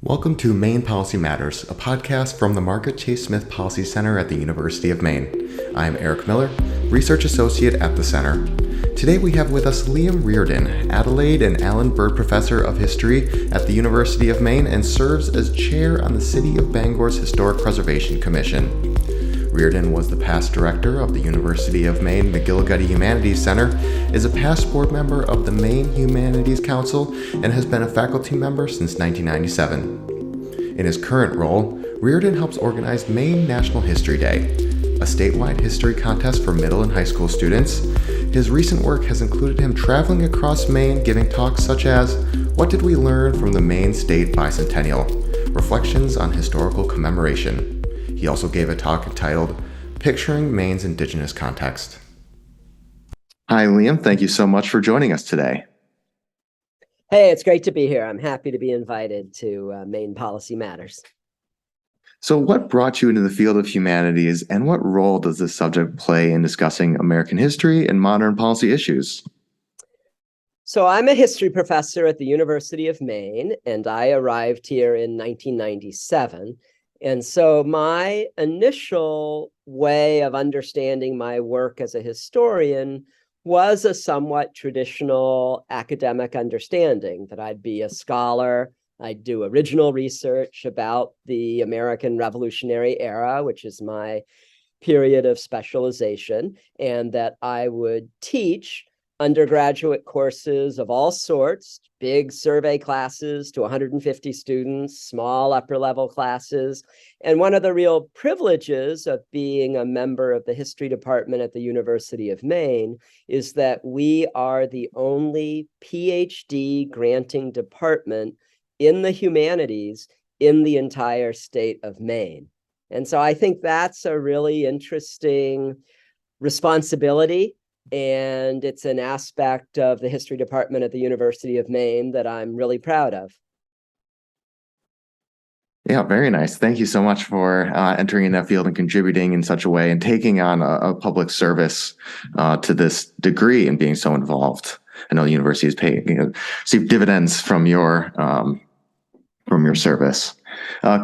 Welcome to Maine Policy Matters, a podcast from the Margaret Chase Smith Policy Center at the University of Maine. I'm Eric Miller, Research Associate at the Center. Today we have with us Liam Riordan, Adelaide and Allen Bird Professor of History at the University of Maine and serves as Chair on the City of Bangor's Historic Preservation Commission. Riordan was the past director of the University of Maine McGillicudy Humanities Center, is a past board member of the Maine Humanities Council, and has been a faculty member since 1997. In his current role, Riordan helps organize Maine National History Day, a statewide history contest for middle and high school students. His recent work has included him traveling across Maine giving talks such as What Did We Learn from the Maine State Bicentennial? Reflections on Historical Commemoration. He also gave a talk entitled Picturing Maine's Indigenous Context. Hi, Liam. Thank you so much for joining us today. Hey, it's great to be here. I'm happy to be invited to Maine Policy Matters. So what brought you into the field of humanities, and what role does this subject play in discussing American history and modern policy issues? So I'm a history professor at the University of Maine, and I arrived here in 1997. And so my initial way of understanding my work as a historian was a somewhat traditional academic understanding that I'd be a scholar, I'd do original research about the American Revolutionary Era, which is my period of specialization, and that I would teach undergraduate courses of all sorts, big survey classes to 150 students, small upper level classes. And one of the real privileges of being a member of the history department at the University of Maine is that we are the only PhD granting department in the humanities in the entire state of Maine. And so I think that's a really interesting responsibility. And it's an aspect of the history department at the University of Maine that I'm really proud of. Yeah, very nice. Thank you so much for entering in that field and contributing in such a way and taking on a public service to this degree and being so involved. I know the university is paying, receive dividends from your service.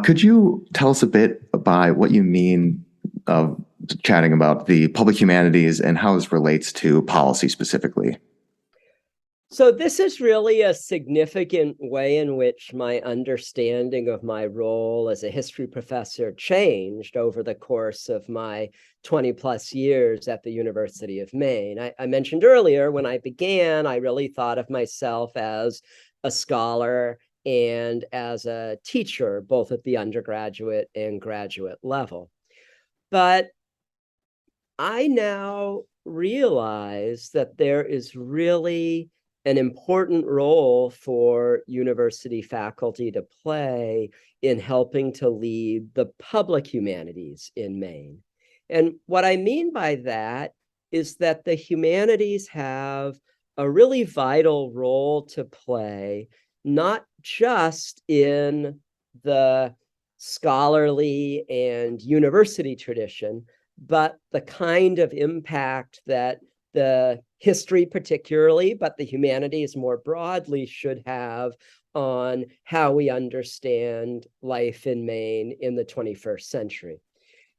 Could you tell us a bit about what you mean of chatting about the public humanities and how this relates to policy specifically? So this is really a significant way in which my understanding of my role as a history professor changed over the course of my 20 plus years at the University of Maine. I mentioned earlier, when I began, I really thought of myself as a scholar and as a teacher, both at the undergraduate and graduate level. But I now realize that there is really an important role for university faculty to play in helping to lead the public humanities in Maine. And what I mean by that is that the humanities have a really vital role to play, not just in the scholarly and university tradition, but the kind of impact that the history particularly, but the humanities more broadly should have on how we understand life in Maine in the 21st century.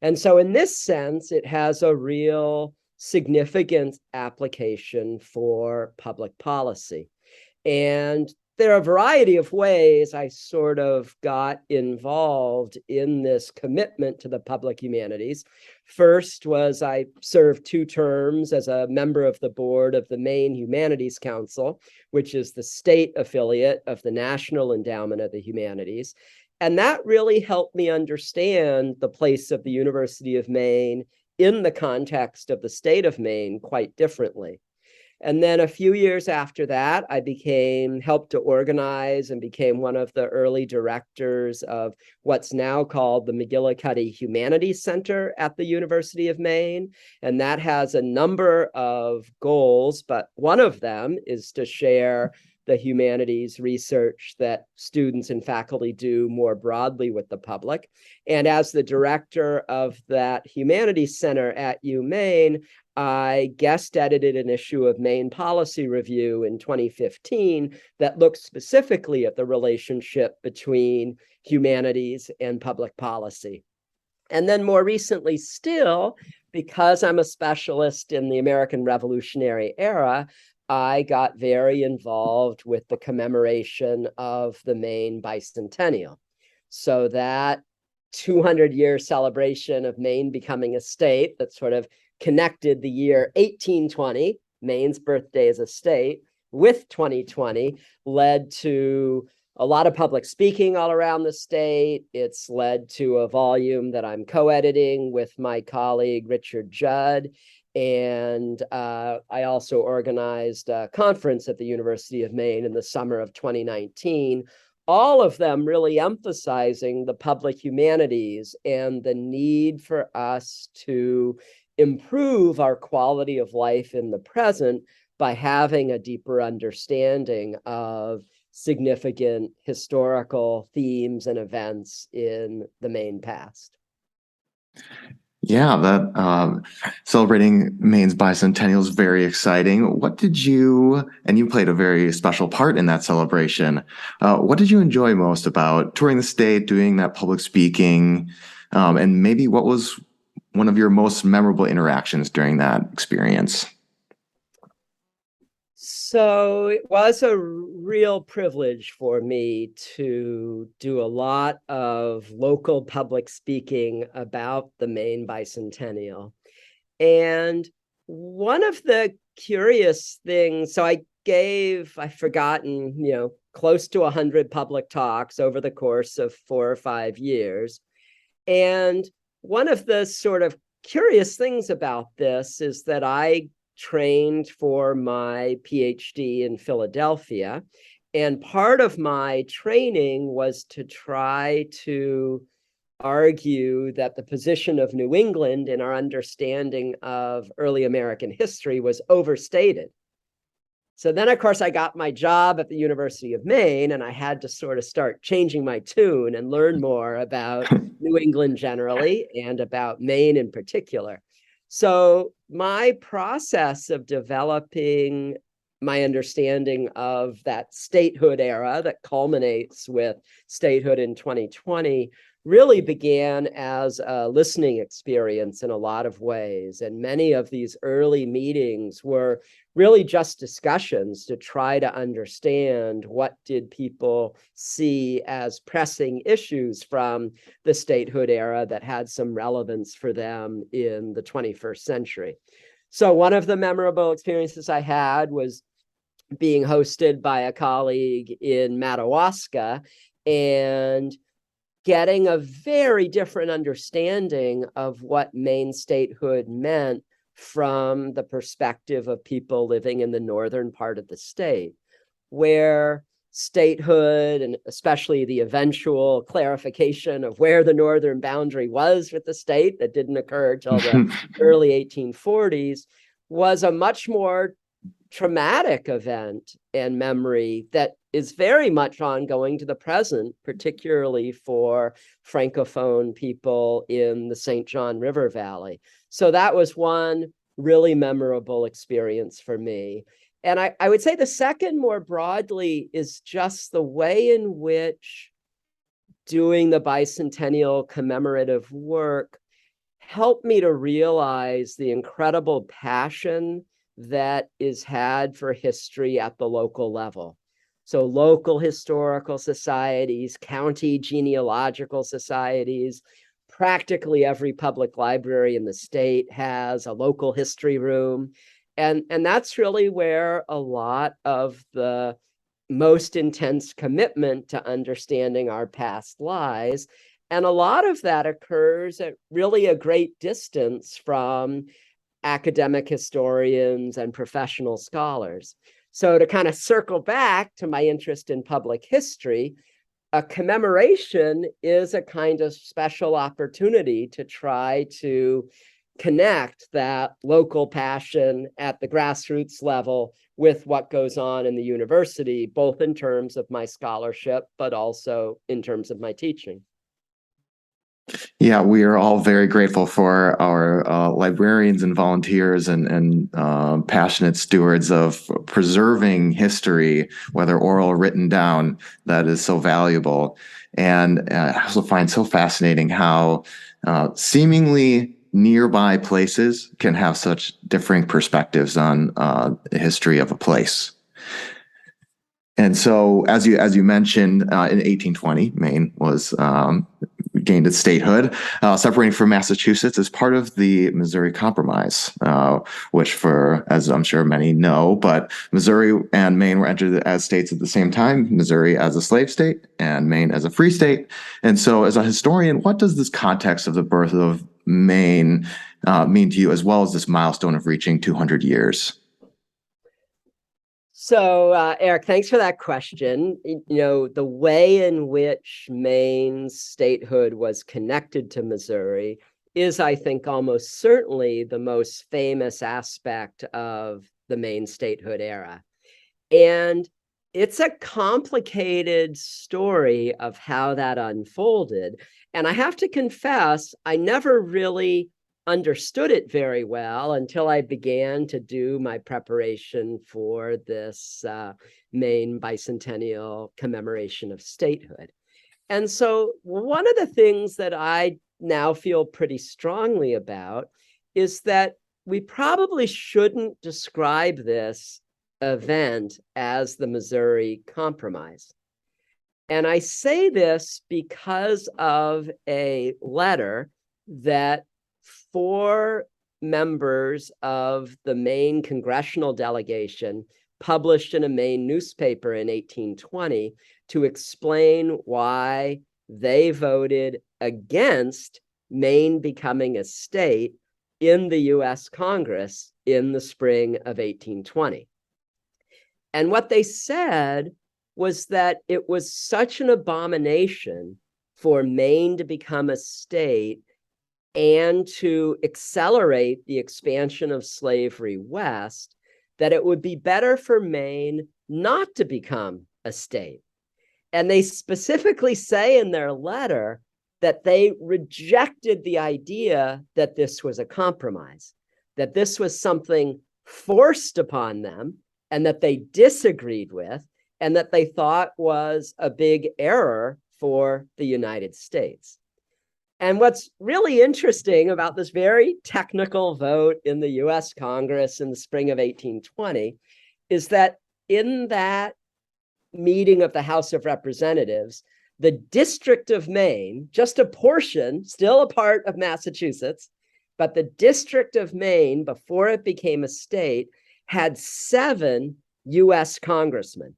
And so in this sense, it has a real significant application for public policy. And there are a variety of ways I sort of got involved in this commitment to the public humanities. First was I served 2 terms as a member of the board of the Maine Humanities Council, which is the state affiliate of the National Endowment of the Humanities. And that really helped me understand the place of the University of Maine in the context of the state of Maine quite differently. And then a few years after that, I helped to organize and became one of the early directors of what's now called the McGillicudy Humanities Center at the University of Maine. And that has a number of goals, but one of them is to share the humanities research that students and faculty do more broadly with the public. And as the director of that Humanities Center at UMaine, I guest edited an issue of Maine Policy Review in 2015 that looked specifically at the relationship between humanities and public policy. And then more recently still, because I'm a specialist in the American Revolutionary era, I got very involved with the commemoration of the Maine Bicentennial. So that 200-year celebration of Maine becoming a state that sort of connected the year 1820, Maine's birthday as a state, with 2020 led to a lot of public speaking all around the state. It's led to a volume that I'm co-editing with my colleague, Richard Judd. And I also organized a conference at the University of Maine in the summer of 2019, all of them really emphasizing the public humanities and the need for us to improve our quality of life in the present by having a deeper understanding of significant historical themes and events in the Maine past. Yeah, that celebrating Maine's bicentennial is very exciting. What did you, and you played a very special part in that celebration, what did you enjoy most about touring the state, doing that public speaking, and maybe what was one of your most memorable interactions during that experience? So it was a real privilege for me to do a lot of local public speaking about the Maine Bicentennial. And one of the curious things, so I've forgotten, close to 100 public talks over the course of 4 or 5 years. And one of the sort of curious things about this is that I trained for my PhD in Philadelphia. And part of my training was to try to argue that the position of New England in our understanding of early American history was overstated. So then, of course, I got my job at the University of Maine, and I had to sort of start changing my tune and learn more about New England generally and about Maine in particular. So my process of developing my understanding of that statehood era that culminates with statehood in 2020 really began as a listening experience in a lot of ways. And many of these early meetings were really just discussions to try to understand what did people see as pressing issues from the statehood era that had some relevance for them in the 21st century. So one of the memorable experiences I had was being hosted by a colleague in Madawaska and getting a very different understanding of what Maine statehood meant from the perspective of people living in the northern part of the state, where statehood, and especially the eventual clarification of where the northern boundary was with the state that didn't occur till the early 1840s, was a much more traumatic event and memory that is very much ongoing to the present, particularly for Francophone people in the St. John River Valley. So that was one really memorable experience for me. And I would say the second more broadly is just the way in which doing the bicentennial commemorative work helped me to realize the incredible passion that is had for history at the local level. So local historical societies, county genealogical societies, practically every public library in the state has a local history room. And that's really where a lot of the most intense commitment to understanding our past lies. And a lot of that occurs at really a great distance from academic historians and professional scholars. So to kind of circle back to my interest in public history, a commemoration is a kind of special opportunity to try to connect that local passion at the grassroots level with what goes on in the university, both in terms of my scholarship, but also in terms of my teaching. Yeah, we are all very grateful for our librarians and volunteers and passionate stewards of preserving history, whether oral or written down, that is so valuable. And I also find so fascinating how seemingly nearby places can have such differing perspectives on the history of a place. And so, as you mentioned, in 1820, Maine was gained its statehood, separating from Massachusetts as part of the Missouri Compromise, which, as I'm sure many know, but Missouri and Maine were entered as states at the same time, Missouri as a slave state and Maine as a free state. And so, as a historian, what does this context of the birth of Maine mean to you, as well as this milestone of reaching 200 years? So, Eric, thanks for that question. The way in which Maine's statehood was connected to Missouri is, I think, almost certainly the most famous aspect of the Maine statehood era. And it's a complicated story of how that unfolded. And I have to confess, I never really understood it very well until I began to do my preparation for this Maine Bicentennial commemoration of statehood. And so one of the things that I now feel pretty strongly about is that we probably shouldn't describe this event as the Missouri Compromise. And I say this because of a letter that 4 members of the Maine congressional delegation published in a Maine newspaper in 1820 to explain why they voted against Maine becoming a state in the U.S. Congress in the spring of 1820. And what they said was that it was such an abomination for Maine to become a state and to accelerate the expansion of slavery west, that it would be better for Maine not to become a state. And they specifically say in their letter that they rejected the idea that this was a compromise, that this was something forced upon them and that they disagreed with, and that they thought was a big error for the United States. And what's really interesting about this very technical vote in the US Congress in the spring of 1820 is that in that meeting of the House of Representatives, the District of Maine, just a portion, still a part of Massachusetts, but the District of Maine, before it became a state, had 7 US congressmen.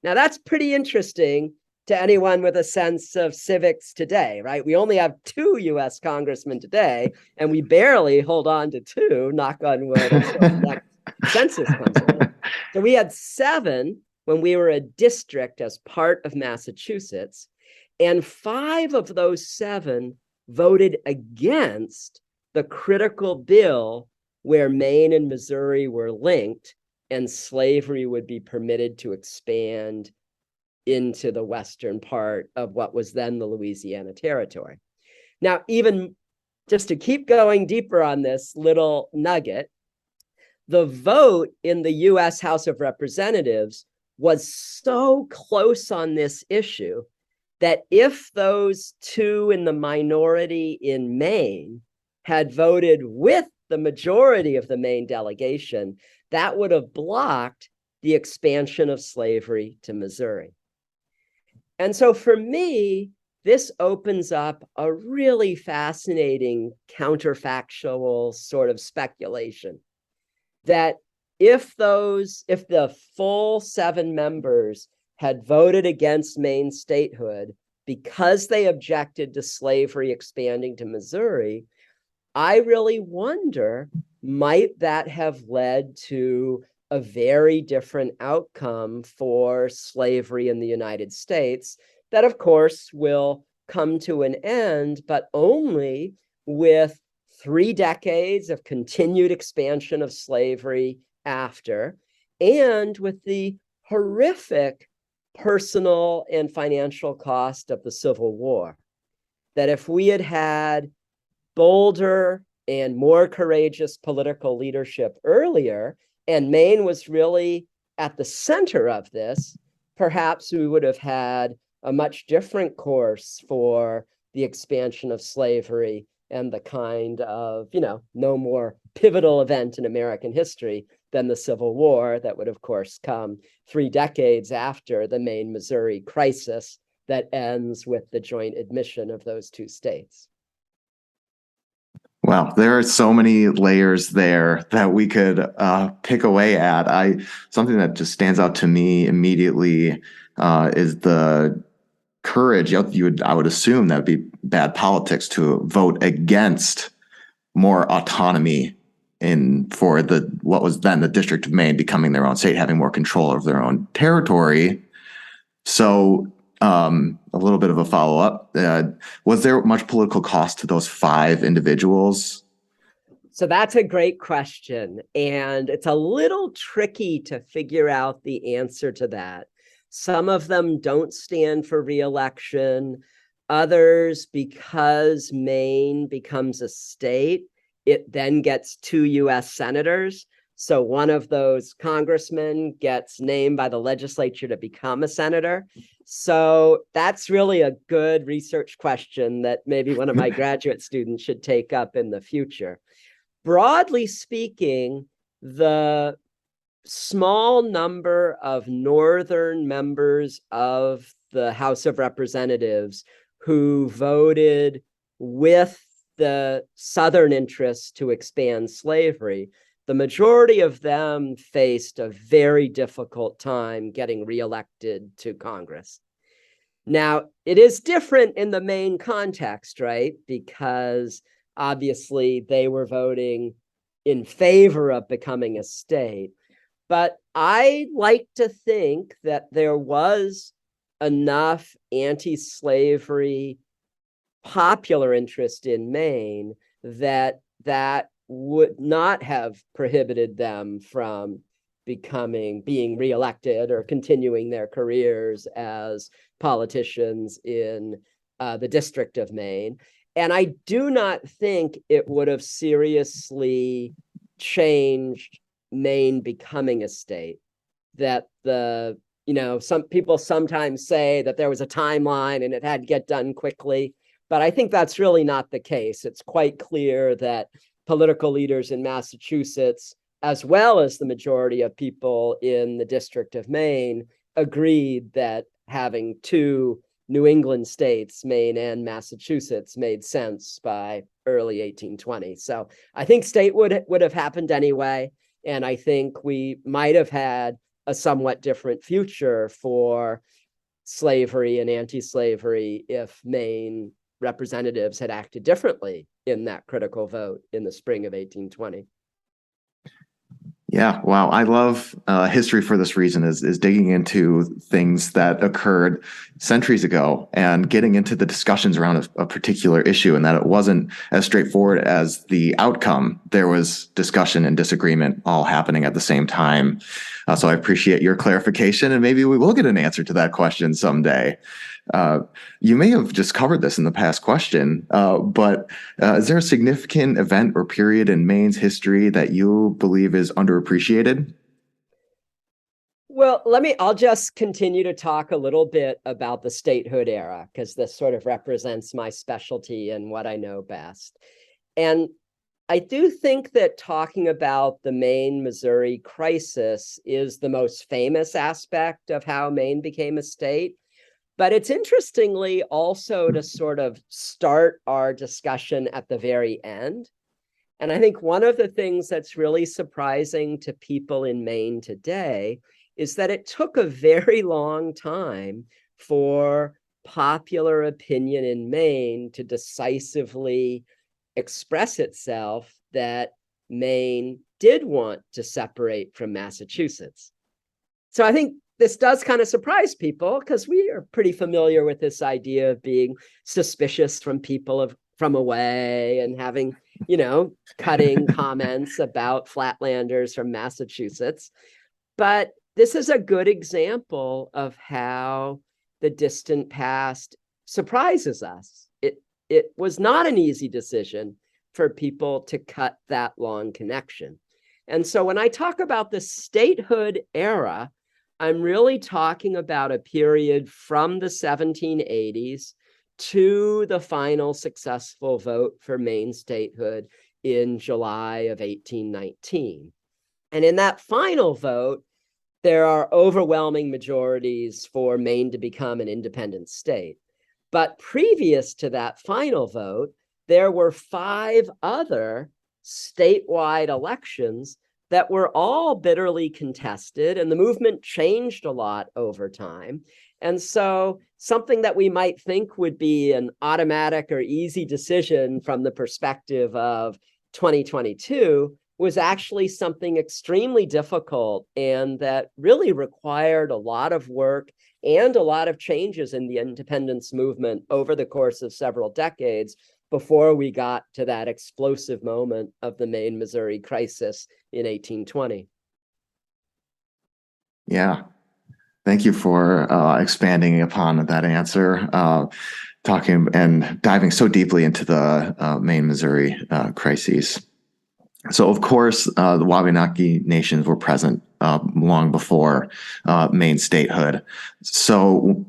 Now, that's pretty interesting to anyone with a sense of civics today, right? We only have 2 US congressmen today, and we barely hold on to 2, knock on wood, until the next census comes in. So we had 7 when we were a district as part of Massachusetts, and 5 of those 7 voted against the critical bill where Maine and Missouri were linked and slavery would be permitted to expand into the western part of what was then the Louisiana Territory. Now, even just to keep going deeper on this little nugget, the vote in the US House of Representatives was so close on this issue that if those 2 in the minority in Maine had voted with the majority of the Maine delegation, that would have blocked the expansion of slavery to Missouri. And so for me, this opens up a really fascinating counterfactual sort of speculation that if the full 7 members had voted against Maine statehood because they objected to slavery expanding to Missouri, I really wonder, might that have led to a very different outcome for slavery in the United States that, of course, will come to an end, but only with 3 decades of continued expansion of slavery after, and with the horrific personal and financial cost of the Civil War. That if we had had bolder and more courageous political leadership earlier, and Maine was really at the center of this, perhaps we would have had a much different course for the expansion of slavery and the kind of, no more pivotal event in American history than the Civil War that would, of course, come 3 decades after the Maine-Missouri crisis that ends with the joint admission of those 2 states. Wow, there are so many layers there that we could pick away at. Something that just stands out to me immediately is the courage. I would assume that would be bad politics to vote against more autonomy for what was then the District of Maine becoming their own state, having more control of their own territory. So a little bit of a follow-up. Was there much political cost to those 5 individuals? So that's a great question. And it's a little tricky to figure out the answer to that. Some of them don't stand for re-election. Others, because Maine becomes a state, it then gets 2 US senators. So one of those congressmen gets named by the legislature to become a senator. So that's really a good research question that maybe one of my graduate students should take up in the future. Broadly speaking, the small number of northern members of the House of Representatives who voted with the southern interests to expand slavery, the majority of them faced a very difficult time getting reelected to Congress. Now, it is different in the Maine context, right? Because obviously they were voting in favor of becoming a state. But I like to think that there was enough anti-slavery popular interest in Maine that would not have prohibited them from being reelected or continuing their careers as politicians in the District of Maine. And I do not think it would have seriously changed Maine becoming a state. That some people sometimes say that there was a timeline and it had to get done quickly, but I think that's really not the case. It's quite clear that political leaders in Massachusetts, as well as the majority of people in the District of Maine, agreed that having 2 New England states, Maine and Massachusetts, made sense by early 1820. So I think state would have happened anyway. And I think we might have had a somewhat different future for slavery and anti-slavery if Maine representatives had acted differently in that critical vote in the spring of 1820. Yeah, wow. I love history for this reason, is digging into things that occurred centuries ago and getting into the discussions around a particular issue, and that it wasn't as straightforward as the outcome. There was discussion and disagreement all happening at the same time. So I appreciate your clarification, and maybe we will get an answer to that question someday. You may have just covered this in the past question, but is there a significant event or period in Maine's history that you believe is underappreciated? Well, I'll just continue to talk a little bit about the statehood era, because this sort of represents my specialty and what I know best. And I do think that talking about the Maine-Missouri crisis is the most famous aspect of how Maine became a state. But it's interestingly also to sort of start our discussion at the very end. And I think one of the things that's really surprising to people in Maine today is that it took a very long time for popular opinion in Maine to decisively express itself that Maine did want to separate from Massachusetts. So I think this does kind of surprise people, because we are pretty familiar with this idea of being suspicious from people from away and having cutting comments about Flatlanders from Massachusetts. But this is a good example of how the distant past surprises us. It was not an easy decision for people to cut that long connection. And so when I talk about the statehood era, I'm really talking about a period from the 1780s to the final successful vote for Maine statehood in July of 1819. And in that final vote, there are overwhelming majorities for Maine to become an independent state. But previous to that final vote, there were 5 other statewide elections that were all bitterly contested, and the movement changed a lot over time. And so something that we might think would be an automatic or easy decision from the perspective of 2022 was actually something extremely difficult, and that really required a lot of work and a lot of changes in the independence movement over the course of several decades before we got to that explosive moment of the Maine, Missouri crisis in 1820. Yeah. Thank you for expanding upon that answer, talking and diving so deeply into the Maine, Missouri crises. So, of course, the Wabanaki nations were present long before Maine statehood. So,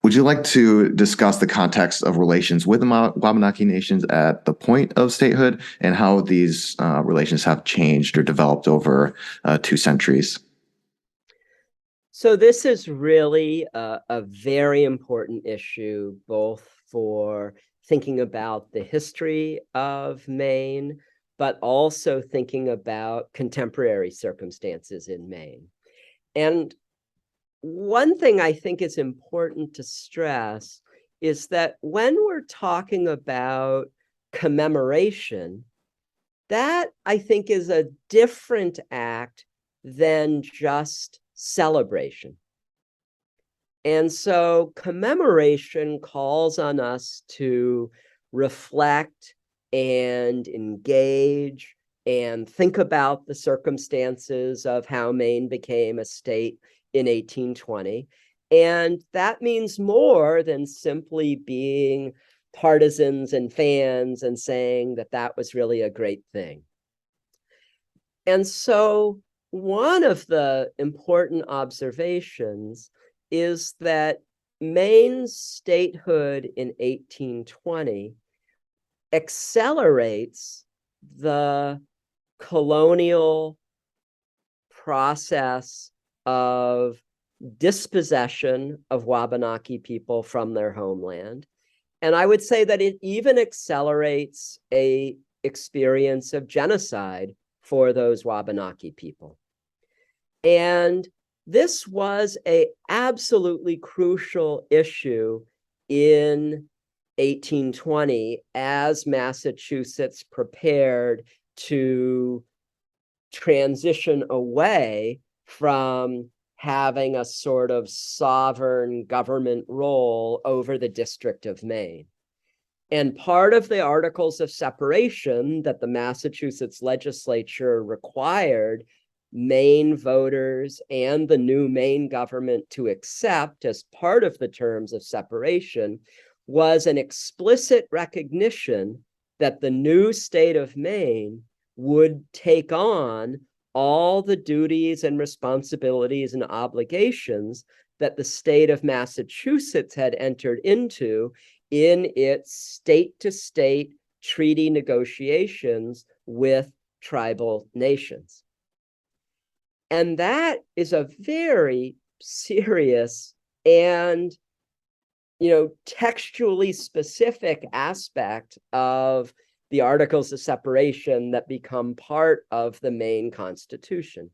would you like to discuss the context of relations with the Wabanaki nations at the point of statehood and how these relations have changed or developed over 2 centuries? So this is really a very important issue, both for thinking about the history of Maine, but also thinking about contemporary circumstances in Maine. And one thing I think is important to stress is that when we're talking about commemoration, that I think is a different act than just celebration. And so commemoration calls on us to reflect and engage and think about the circumstances of how Maine became a state in 1820. And that means more than simply being partisans and fans and saying that that was really a great thing. And so one of the important observations is that Maine's statehood in 1820 accelerates the colonial process of dispossession of Wabanaki people from their homeland. And I would say that it even accelerates an experience of genocide for those Wabanaki people. And this was an absolutely crucial issue in 1820 as Massachusetts prepared to transition away from having a sort of sovereign government role over the District of Maine. And part of the Articles of Separation that the Massachusetts legislature required Maine voters and the new Maine government to accept as part of the terms of separation was an explicit recognition that the new state of Maine would take on all the duties and responsibilities and obligations that the state of Massachusetts had entered into in its state-to-state treaty negotiations with tribal nations. And that is a very serious and, textually specific aspect of the Articles of Separation that become part of the Maine Constitution.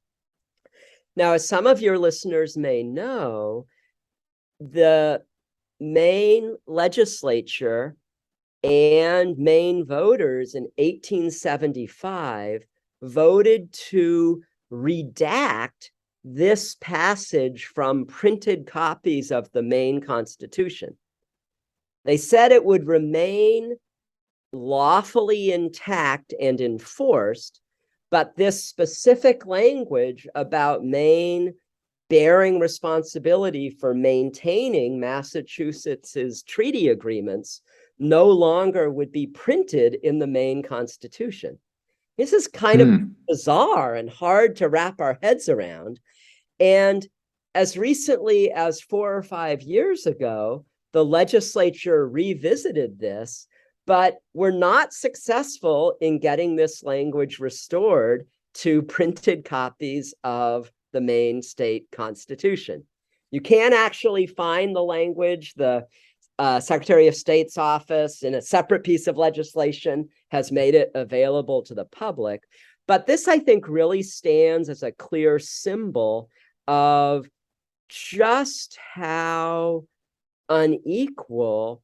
Now, as some of your listeners may know, the Maine legislature and Maine voters in 1875 voted to redact this passage from printed copies of the Maine Constitution. They said it would remain lawfully intact and enforced, but this specific language about Maine bearing responsibility for maintaining Massachusetts's treaty agreements no longer would be printed in the Maine Constitution. This is kind of bizarre and hard to wrap our heads around. And as recently as 4 or 5 years ago, the legislature revisited this, but were not successful in getting this language restored to printed copies of the Maine State Constitution. You can actually find the language. The Secretary of State's office, in a separate piece of legislation, has made it available to the public. But this, I think, really stands as a clear symbol of just how unequal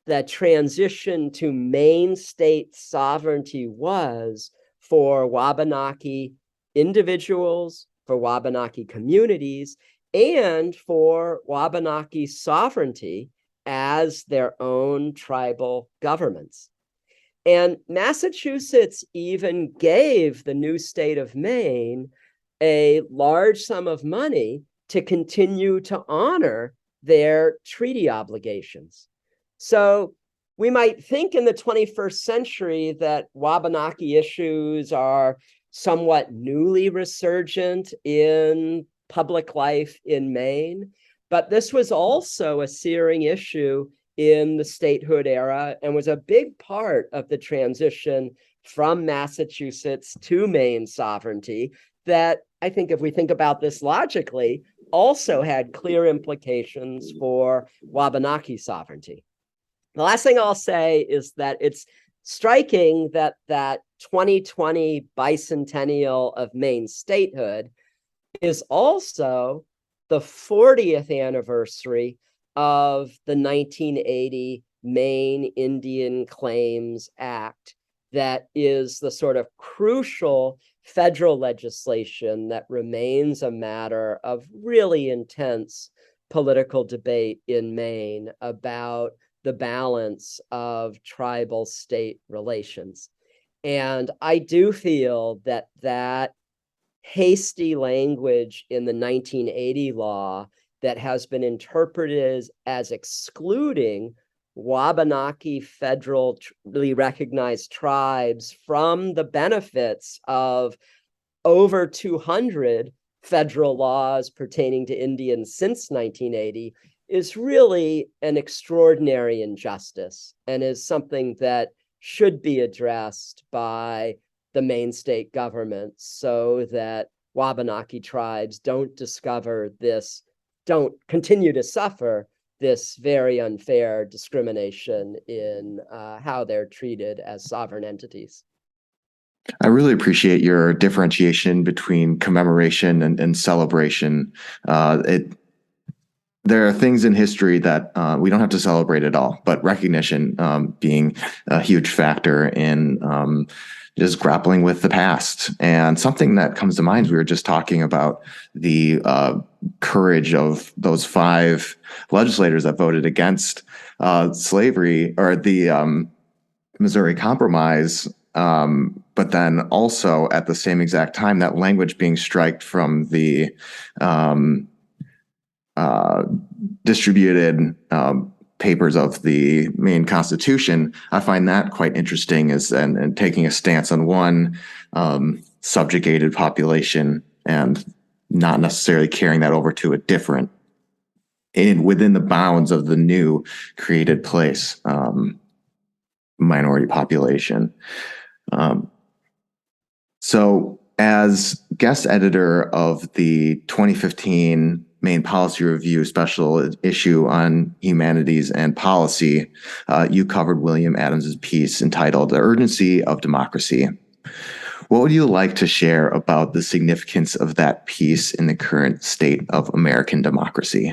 the transition to Maine state sovereignty was for Wabanaki individuals, for Wabanaki communities, and for Wabanaki sovereignty as their own tribal governments. And Massachusetts even gave the new state of Maine a large sum of money to continue to honor their treaty obligations. So we might think in the 21st century that Wabanaki issues are somewhat newly resurgent in public life in Maine, but this was also a searing issue in the statehood era and was a big part of the transition from Massachusetts to Maine sovereignty that, I think, if we think about this logically, also had clear implications for Wabanaki sovereignty. The last thing I'll say is that it's striking that that 2020 bicentennial of Maine statehood is also the 40th anniversary of the 1980 Maine Indian Claims Act, that is the sort of crucial federal legislation that remains a matter of really intense political debate in Maine about the balance of tribal state relations. And I do feel that that hasty language in the 1980 law that has been interpreted as excluding Wabanaki federally recognized tribes from the benefits of over 200 federal laws pertaining to Indians since 1980 is really an extraordinary injustice and is something that should be addressed by the Maine state government so that Wabanaki tribes don't continue to suffer this very unfair discrimination in how they're treated as sovereign entities. I really appreciate your differentiation between commemoration and celebration. There are things in history that we don't have to celebrate at all, but recognition being a huge factor in just grappling with the past. And something that comes to mind, we were just talking about the courage of those 5 legislators that voted against slavery or the Missouri Compromise. But then also at the same exact time, that language being striked from the distributed papers of the Maine Constitution, I find that quite interesting and taking a stance on one subjugated population and not necessarily carrying that over to a different within the bounds of the new created place minority population. So as guest editor of the 2015 Maine Policy Review special issue on humanities and policy, you covered William Adams's piece entitled "The Urgency of Democracy." What would you like to share about the significance of that piece in the current state of American democracy?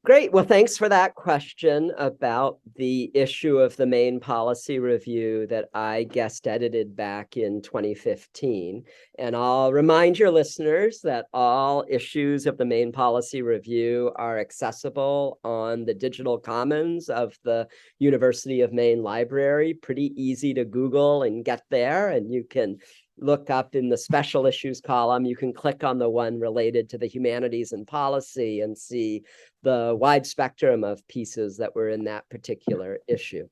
Great. Well, thanks for that question about the issue of the Maine Policy Review that I guest edited back in 2015. And I'll remind your listeners that all issues of the Maine Policy Review are accessible on the digital commons of the University of Maine Library. Pretty easy to Google and get there, and you can look up in the special issues column. You can click on the one related to the humanities and policy and see the wide spectrum of pieces that were in that particular issue.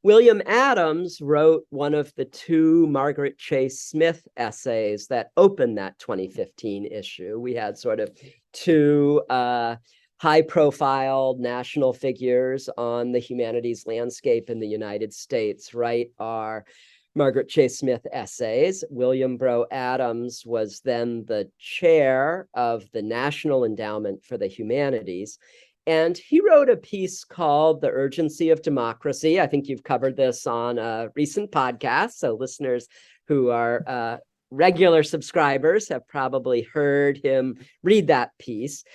William Adams wrote one of the two Margaret Chase Smith essays that opened that 2015 issue. We had sort of two high-profile national figures on the humanities landscape in the United States write our Margaret Chase Smith essays. William Breaux Adams was then the chair of the National Endowment for the Humanities. And he wrote a piece called The Urgency of Democracy. I think you've covered this on a recent podcast. So listeners who are regular subscribers have probably heard him read that piece.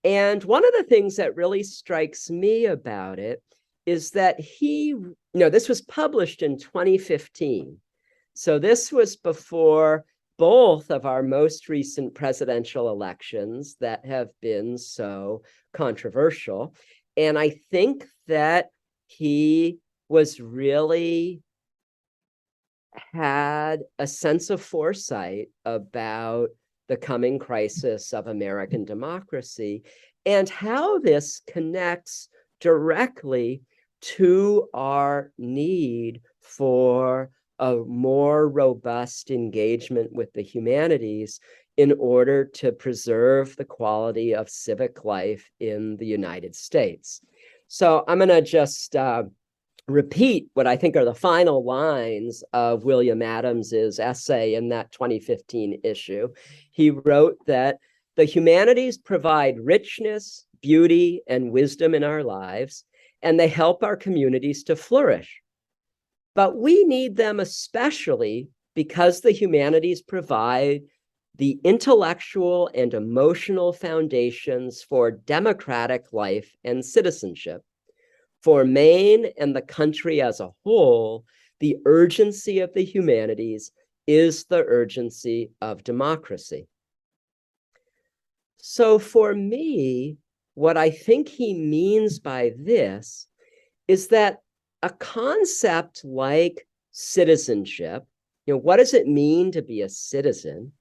And one of the things that really strikes me about it is that this was published in 2015. So this was before both of our most recent presidential elections that have been so controversial. And I think that he was really had a sense of foresight about the coming crisis of American democracy and how this connects directly to our need for a more robust engagement with the humanities in order to preserve the quality of civic life in the United States. So I'm going to just repeat what I think are the final lines of William Adams's essay in that 2015 issue. He wrote that the humanities provide richness, beauty, and wisdom in our lives, and they help our communities to flourish. But we need them especially because the humanities provide the intellectual and emotional foundations for democratic life and citizenship. For Maine and the country as a whole, the urgency of the humanities is the urgency of democracy. So for me, what I think he means by this is that a concept like citizenship, what does it mean to be a citizen?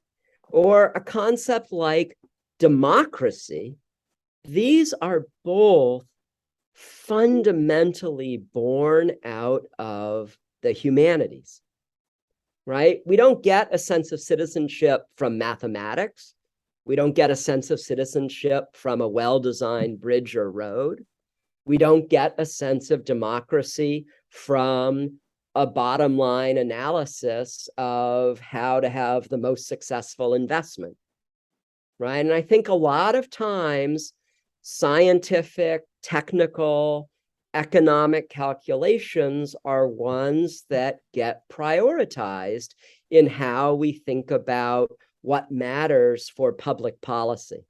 Or a concept like democracy, these are both fundamentally born out of the humanities, right? We don't get a sense of citizenship from mathematics. We don't get a sense of citizenship from a well-designed bridge or road. We don't get a sense of democracy from a bottom line analysis of how to have the most successful investment, right? And I think a lot of times scientific, technical, economic calculations are ones that get prioritized in how we think about what matters for public policy.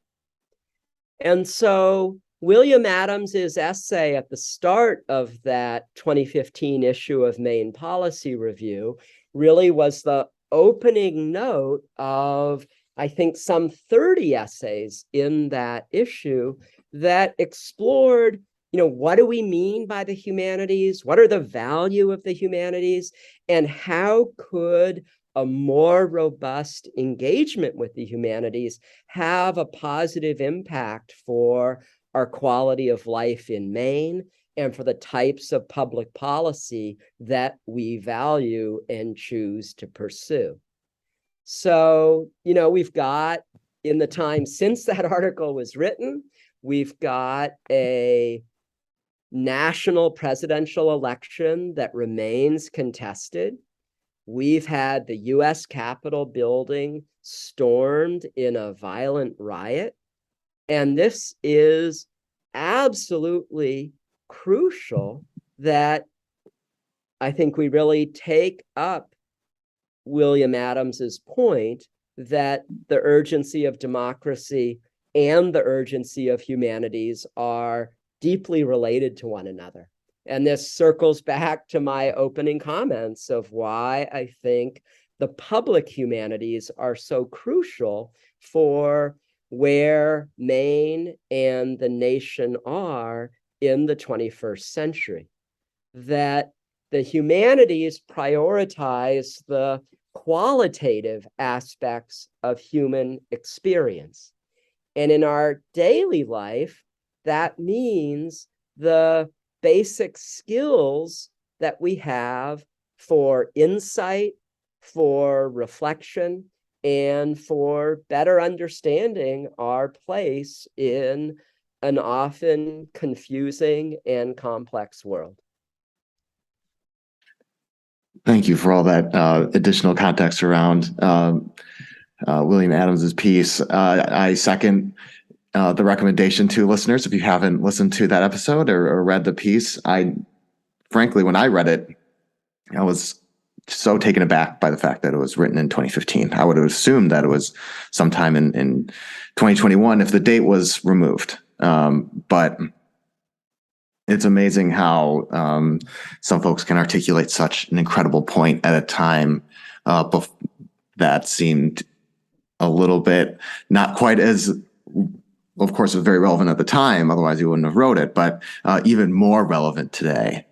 And so William Adams's essay at the start of that 2015 issue of Maine Policy Review really was the opening note of, I think, some 30 essays in that issue that explored, what do we mean by the humanities? What are the value of the humanities? And how could a more robust engagement with the humanities have a positive impact for our quality of life in Maine and for the types of public policy that we value and choose to pursue? So, we've got, in the time since that article was written, we've got a national presidential election that remains contested. We've had the U.S. Capitol building stormed in a violent riot. And this is absolutely crucial that I think we really take up William Adams's point that the urgency of democracy and the urgency of humanities are deeply related to one another. And this circles back to my opening comments of why I think the public humanities are so crucial for where Maine and the nation are in the 21st century. That the humanities prioritize the qualitative aspects of human experience. And in our daily life, that means the basic skills that we have for insight, for reflection, and for better understanding our place in an often confusing and complex world. Thank you for all that additional context around William Adams's piece. I second the recommendation to listeners. If you haven't listened to that episode or read the piece, frankly, when I read it, I was so taken aback by the fact that it was written in 2015. I would have assumed that it was sometime in 2021 if the date was removed. But it's amazing how some folks can articulate such an incredible point at a time that seemed a little bit not quite as, of course, it was very relevant at the time, otherwise you wouldn't have wrote it, but even more relevant today.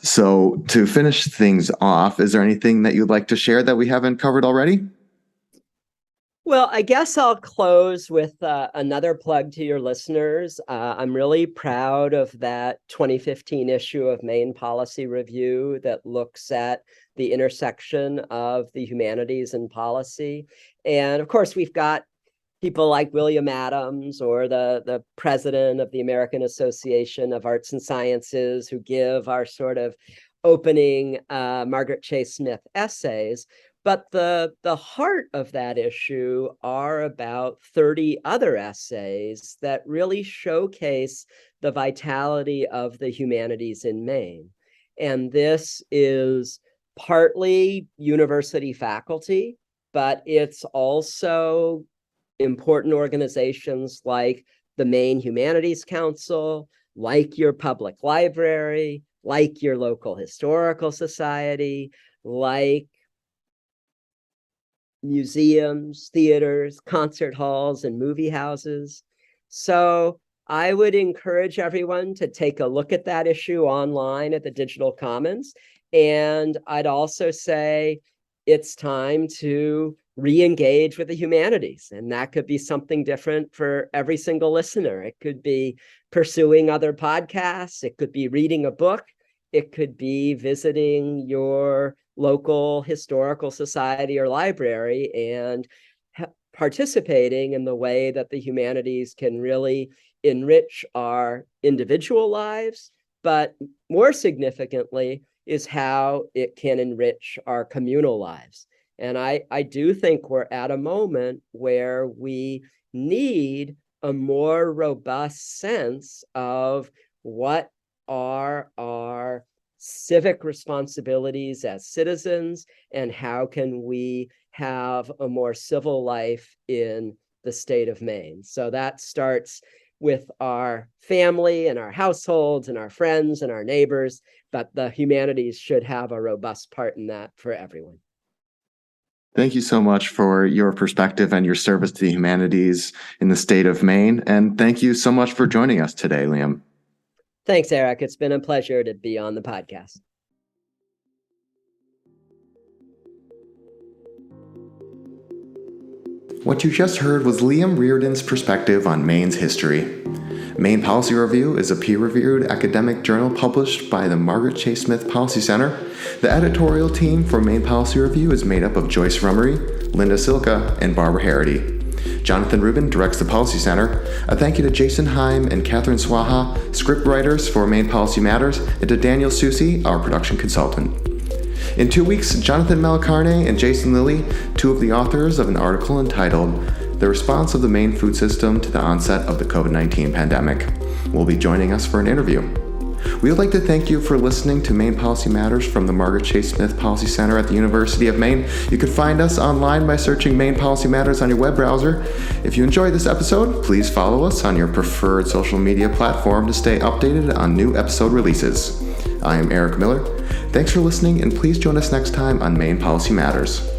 So to finish things off, is there anything that you'd like to share that we haven't covered already? Well, I guess I'll close with another plug to your listeners. I'm really proud of that 2015 issue of Maine Policy Review that looks at the intersection of the humanities and policy. And of course, we've got people like William Adams or the president of the American Association of Arts and Sciences who give our sort of opening Margaret Chase Smith essays. But the heart of that issue are about 30 other essays that really showcase the vitality of the humanities in Maine. And this is partly university faculty, but it's also important organizations like the Maine Humanities Council, like your public library, like your local historical society, like museums, theaters, concert halls, and movie houses. So I would encourage everyone to take a look at that issue online at the Digital Commons. And I'd also say it's time to re-engage with the humanities. And that could be something different for every single listener. It could be pursuing other podcasts. It could be reading a book. It could be visiting your local historical society or library and participating in the way that the humanities can really enrich our individual lives, but more significantly is how it can enrich our communal lives. And I do think we're at a moment where we need a more robust sense of what are our civic responsibilities as citizens and how can we have a more civil life in the state of Maine. So that starts with our family and our households and our friends and our neighbors, but the humanities should have a robust part in that for everyone. Thank you so much for your perspective and your service to the humanities in the state of Maine. And thank you so much for joining us today, Liam. Thanks, Eric. It's been a pleasure to be on the podcast. What you just heard was Liam Riordan's perspective on Maine's history. Maine Policy Review is a peer-reviewed academic journal published by the Margaret Chase Smith Policy Center. The editorial team for Maine Policy Review is made up of Joyce Rummery, Linda Silka, and Barbara Harity. Jonathan Rubin directs the Policy Center. A thank you to Jason Heim and Catherine Swaha, scriptwriters for Maine Policy Matters, and to Daniel Susi, our production consultant. In 2 weeks, Jonathan Malacarne and Jason Lilly, two of the authors of an article entitled The Response of the Maine Food System to the Onset of the COVID-19 Pandemic, will be joining us for an interview. We would like to thank you for listening to Maine Policy Matters from the Margaret Chase Smith Policy Center at the University of Maine. You can find us online by searching Maine Policy Matters on your web browser. If you enjoyed this episode, please follow us on your preferred social media platform to stay updated on new episode releases. I am Eric Miller. Thanks for listening, and please join us next time on Maine Policy Matters.